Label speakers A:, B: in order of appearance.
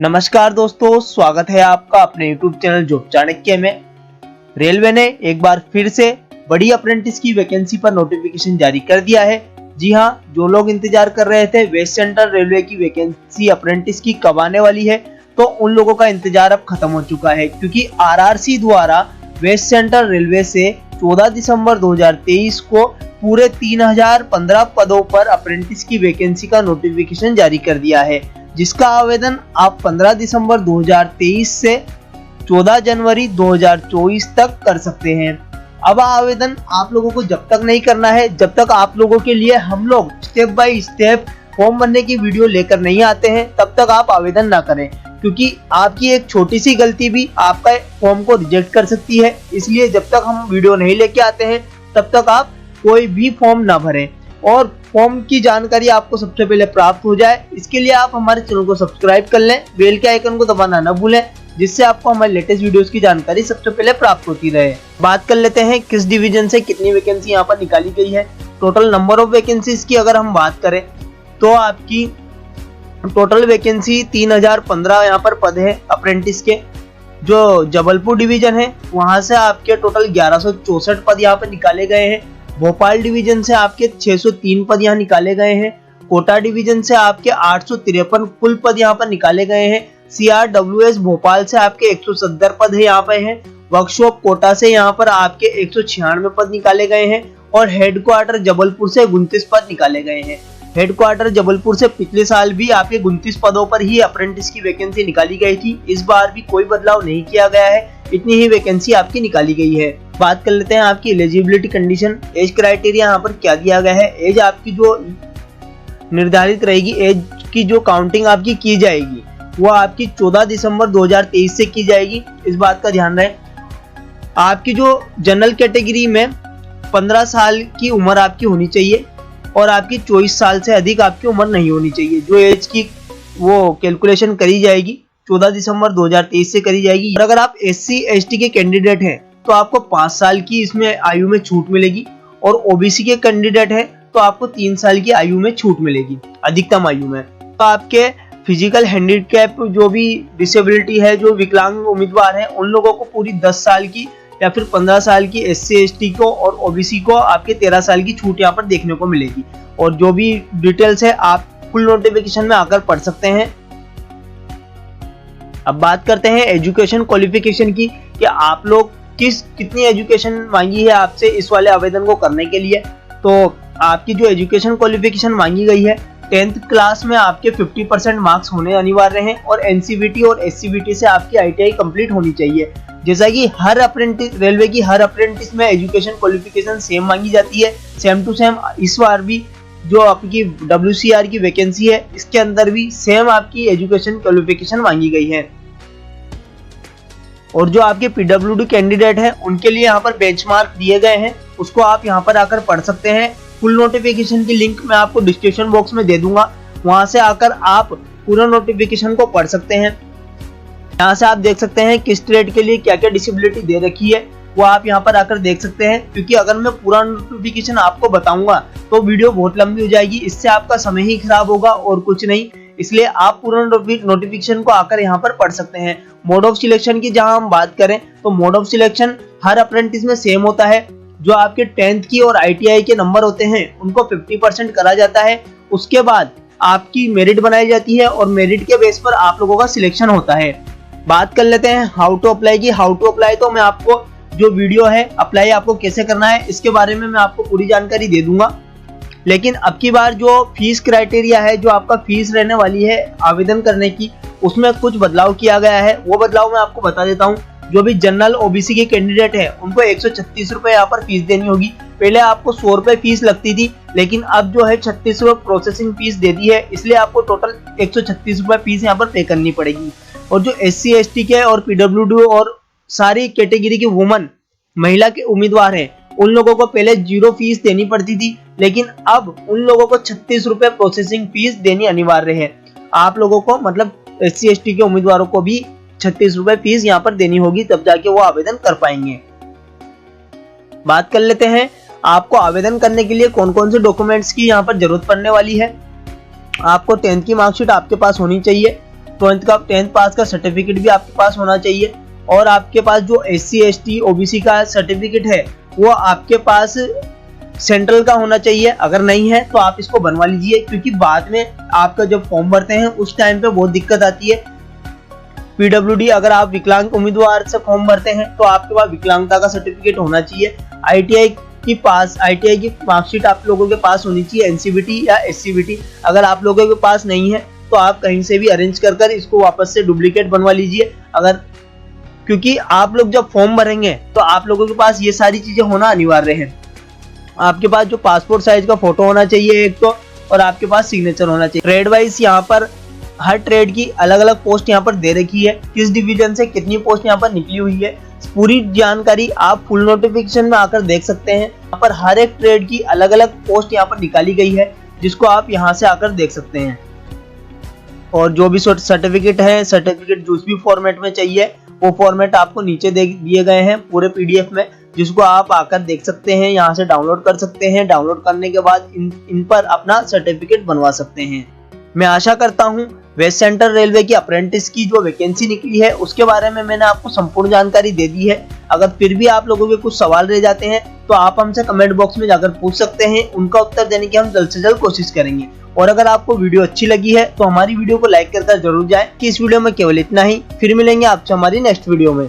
A: नमस्कार दोस्तों, स्वागत है आपका अपने YouTube चैनल जॉब चाणक्य में। रेलवे ने एक बार फिर से बड़ी अप्रेंटिस की वैकेंसी पर नोटिफिकेशन जारी कर दिया है। जी हां, जो लोग इंतजार कर रहे थे वेस्ट सेंट्रल रेलवे की वैकेंसी अप्रेंटिस की कब आने वाली है, तो उन लोगों का इंतजार अब खत्म हो चुका है, क्योंकि आरआरसी द्वारा वेस्ट सेंट्रल रेलवे से 14 दिसंबर 2023 को पूरे 3015 पदों पर अप्रेंटिस की वैकेंसी का नोटिफिकेशन जारी कर दिया है, जिसका आवेदन आप 15 दिसंबर 2023 से 14 जनवरी 2024 तक कर सकते हैं। अब आवेदन आप लोगों को जब तक नहीं करना है, जब तक आप लोगों के लिए हम लोग स्टेप बाय स्टेप फॉर्म भरने की वीडियो लेकर नहीं आते हैं, तब तक आप आवेदन ना करें, क्योंकि आपकी एक छोटी सी गलती भी आपका फॉर्म को रिजेक्ट कर सकती है। इसलिए जब तक हम वीडियो नहीं लेके आते हैं, तब तक आप कोई भी फॉर्म ना भरें और फॉर्म की जानकारी आपको सबसे पहले प्राप्त हो जाए। इसके लिए आप हमारे चैनल को सब्सक्राइब कर लें, बेल के आइकन को दबाना न भूलें, जिससे आपको हमारे लेटेस्ट वीडियोस की जानकारी सबसे पहले प्राप्त होती रहे। बात कर लेते हैं किस डिवीजन से कितनी वैकेंसी यहाँ पर निकाली गई है। टोटल नंबर ऑफ वैकेंसीज की अगर हम बात करें तो आपकी टोटल वैकेंसी 3015 यहाँ पर पद है अप्रेंटिस के। जो जबलपुर डिवीजन है वहां से आपके टोटल 1164 पद यहाँ पर निकाले गए हैं। भोपाल डिवीजन से आपके 603 पद यहाँ निकाले गए हैं। कोटा डिवीजन से आपके 853 कुल पद यहाँ पर निकाले गए हैं। CRWS भोपाल से आपके 170 पद है यहाँ पे हैं। वर्कशॉप कोटा से यहाँ पर आपके 196 पद निकाले गए हैं और हेडक्वार्टर जबलपुर से 29 पद निकाले गए हैं। हेडक्वार्टर जबलपुर से पिछले साल भी आपके 29 पदों पर ही अप्रेंटिस की वैकेंसी निकाली गई थी। इस बार भी कोई बदलाव नहीं किया गया है, इतनी ही वैकेंसी आपकी निकाली गई है। बात कर लेते हैं आपकी एलिजिबिलिटी कंडीशन। एज क्राइटेरिया यहाँ पर क्या दिया गया है। एज आपकी जो निर्धारित रहेगी, एज की जो काउंटिंग आपकी की जाएगी वो आपकी 14 दिसंबर 2023 से की जाएगी, इस बात का ध्यान रहे। आपकी जो जनरल कैटेगरी में 15 साल की उम्र आपकी होनी चाहिए और आपकी 24 साल से अधिक आपकी उम्र नहीं होनी चाहिए। जो एज की वो कैलकुलेशन करी जाएगी 14 दिसंबर 2023 से करी जाएगी। और अगर आप SC ST के कैंडिडेट हैं तो आपको 5 साल की इसमें आयु में छूट मिलेगी, और OBC के कैंडिडेट हैं तो आपको 3 साल की आयु में छूट मिलेगी, अधिकतम आयु में। तो आपके फिजिकल हैंडीकैप जो भी डिसेबिलिटी है, जो विकलांग उम्मीदवार हैं, उन लोगों को पूरी 10 साल की या फिर 15 साल की SC ST को और OBC को आपके 13 साल की छूट यहाँ पर देखने को मिलेगी। और जो भी डिटेल्स है आप फुल नोटिफिकेशन में आकर पढ़ सकते हैं। अब बात करते हैं एजुकेशन क्वालिफिकेशन की, कि आप लोग कितनी एजुकेशन मांगी है आपसे इस वाले आवेदन को करने के लिए। तो आपकी जो एजुकेशन क्वालिफिकेशन मांगी गई है, 10th क्लास में आपके 50% मार्क्स होने अनिवार्य हैं और NCVT और SCVT से आपकी ITI कंप्लीट होनी चाहिए। जैसा कि हर अप्रेंटिस, रेलवे की हर अप्रेंटिस में एजुकेशन क्वालिफिकेशन सेम मांगी जाती है, सेम टू सेम। इस बार भी जो आपकी WCR की वैकेंसी है, इसके अंदर भी सेम आपकी एजुकेशन क्वालिफिकेशन मांगी गई है। और जो आपके PWD कैंडिडेट हैं उनके लिए यहाँ पर बेंचमार्क दिए गए हैं, उसको आप यहाँ पर आकर पढ़ सकते हैं। फुल नोटिफिकेशन की लिंक मैं आपको डिस्क्रिप्शन बॉक्स में दे दूंगा, वहां से आकर आप पूरा नोटिफिकेशन को पढ़ सकते हैं। यहाँ से आप देख सकते हैं किस ट्रेड के लिए क्या क्या डिसेबिलिटी दे रखी है, वो आप यहाँ पर आकर देख सकते हैं। क्योंकि अगर मैं पूरा नोटिफिकेशन आपको बताऊंगा तो वीडियो बहुत लंबी हो जाएगी, इससे आपका समय ही खराब होगा और कुछ नहीं। इसलिए आप पूरा नोटिफिकेशन को आकर यहाँ पर पढ़ सकते हैं। मोड ऑफ सिलेक्शन की जहां हम बात करें तो mode of selection her apprentice में सेम होता है। जो आपके 10th की और ITI के नंबर होते हैं उनको 50% करा जाता है। उसके बाद आपकी मेरिट बनाई जाती है और मेरिट के बेस पर आप लोगों का सिलेक्शन होता है। बात कर लेते हैं हाउ टू अप्लाई की। हाउ टू अप्लाई तो मैं आपको जो वीडियो है अप्लाई आपको कैसे करना है इसके बारे में मैं आपको पूरी जानकारी दे दूंगा। लेकिन अब की बार जो फीस क्राइटेरिया है, जो आपका फीस रहने वाली है आवेदन करने की, उसमें कुछ बदलाव किया गया है। वो बदलाव मैं आपको बता देता हूँ। जो भी जनरल OBC के कैंडिडेट है उनको 136 रुपए यहाँ पर फीस देनी होगी। पहले आपको 100 रुपए फीस लगती थी, लेकिन अब जो है 36 रुपए प्रोसेसिंग फीस दे दी है, इसलिए आपको टोटल 136 रुपए फीस यहाँ पर पे करनी पड़ेगी। और जो SC ST के और PWD और सारी कैटेगरी की वुमन महिला के उम्मीदवार है, उन लोगों को पहले 0 फीस देनी पड़ती थी, लेकिन अब उन लोगों को 36 रुपए प्रोसेसिंग फीस देनी अनिवार्य है। आप लोगों को मतलब SC ST के उम्मीदवारों को भी 36 रुपए फीस यहाँ पर देनी होगी, तब जाके वो आवेदन कर पाएंगे। बात कर लेते हैं आपको आवेदन करने के लिए कौन कौन से डॉक्यूमेंट्स की यहाँ पर जरूरत पड़ने वाली है। आपको 10th की मार्कशीट आपके पास होनी चाहिए टेंथ पास का सर्टिफिकेट भी आपके पास होना चाहिए, और आपके पास जो SC ST OBC का सर्टिफिकेट है वो आपके पास सेंट्रल का होना चाहिए। अगर नहीं है तो आप इसको बनवा लीजिए, क्योंकि बाद में आपका जब फॉर्म भरते हैं उस टाइम पे बहुत दिक्कत आती है। PWD अगर आप विकलांग उम्मीदवार से फॉर्म भरते हैं तो आपके पास विकलांगता का सर्टिफिकेट होना चाहिए। ITI की मार्कशीट आप लोगों के पास होनी चाहिए, NCVT या SCVT। अगर आप लोगों के पास नहीं है तो आप कहीं से भी अरेंज कर इसको वापस से डुप्लीकेट बनवा लीजिए। क्योंकि आप लोग जब फॉर्म भरेंगे तो आप लोगों के पास ये सारी चीजें होना अनिवार्य है। आपके पास जो पासपोर्ट साइज का फोटो होना चाहिए एक तो, और आपके पास सिग्नेचर होना चाहिए। ट्रेड वाइज यहाँ पर हर ट्रेड की अलग अलग पोस्ट यहाँ पर दे रखी है, किस डिवीजन से कितनी पोस्ट यहाँ पर निकली हुई है, पूरी जानकारी आप फुल नोटिफिकेशन में आकर देख सकते हैं। यहाँ पर हर एक ट्रेड की अलग अलग पोस्ट यहाँ पर निकाली गई है, जिसको आप यहाँ से आकर देख सकते हैं। और जो भी सर्टिफिकेट है, सर्टिफिकेट जिस भी फॉर्मेट में चाहिए वो फॉर्मेट आपको नीचे दिए गए हैं पूरे PDF में, जिसको आप आकर देख सकते हैं, यहाँ से डाउनलोड कर सकते हैं। डाउनलोड करने के बाद इन पर अपना सर्टिफिकेट बनवा सकते हैं। मैं आशा करता हूँ वेस्ट सेंट्रल रेलवे की अप्रेंटिस की जो वैकेंसी निकली है उसके बारे में मैंने आपको संपूर्ण जानकारी दे दी है। अगर फिर भी आप लोगों के कुछ सवाल रह जाते हैं तो आप हमसे कमेंट बॉक्स में जाकर पूछ सकते हैं, उनका उत्तर देने की हम जल्द से जल्द कोशिश करेंगे। और अगर आपको वीडियो अच्छी लगी है तो हमारी वीडियो को लाइक करके जरूर जाएं। कि इस वीडियो में केवल इतना ही, फिर मिलेंगे आपसे हमारी नेक्स्ट वीडियो में।